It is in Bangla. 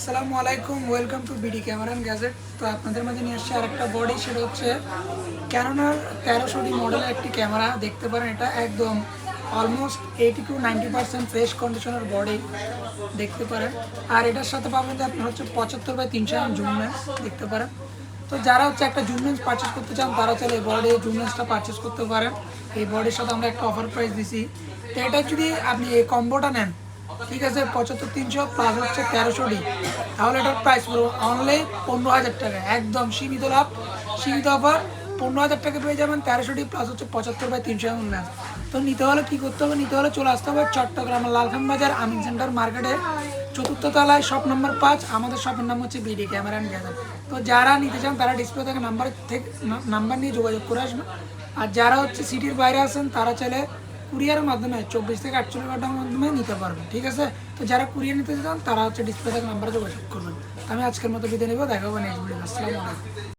আসসালামু আলাইকুম, welcome to BD camera and gadget. তো আপনাদের মাঝে নিয়ে আসছে আরেকটা বডি, সেটা হচ্ছে ক্যানোনার 1300D মডেলের একটি ক্যামেরা। দেখতে পারেন এটা একদম অলমোস্ট 80-90% ফ্রেশ কন্ডিশনের বডি দেখতে পারেন। আর এটার সাথে পাবেন যে আপনার হচ্ছে 75/300 জুম লেন্স দেখতে পারেন। তো যারা হচ্ছে একটা জুম লেন্স পারচেস করতে চান তারা চাইলে এই বডি জুম লেন্সটা পারচেস করতে পারেন। এই বডির সাথে আমরা একটা অফার প্রাইস দিছি। তো এটা যদি আপনি এই কম্বোটা নেন, ঠিক আছে, 75/300 প্লাস হচ্ছে 1300D, তাহলে এটার প্রাইস পড়বে অনলি 15,000 টাকা। একদম সীমিত লাভ, সীমিত অফার। 15,000 টাকা পেয়ে যাবেন 1300D প্লাস হচ্ছে 75/300 লেন্স। তো নিতে হলে কী করতে হবে? নিতে হলে চলে আসতে হবে চট্টগ্রামের লালখান বাজার আমিন সেন্টার মার্কেটে 4th তলায়, শপ নম্বর 5। আমাদের শপের নাম হচ্ছে বিডি ক্যামেরা অ্যান্ড গ্যাজেট। তো যারা নিতে চান তারা ডিসপ্লে থেকে নাম্বার নিয়ে যোগাযোগ করে আসবেন। আর যারা হচ্ছে সিটির বাইরে আছেন তারা চাইলে কুরিয়ারের মাধ্যমে 24 থেকে 48 ঘন্টার মাধ্যমে নিতে পারবেন, ঠিক আছে। তো যারা কুরিয়ার নিতে চান তারা হচ্ছে ডিসপ্লে থেকে নাম্বারে যোগাযোগ করবেন। আমি আজকের মতো বিদায় নেব, দেখা হবে নেক্সট ভিডিও। আসসালামু আলাইকুম।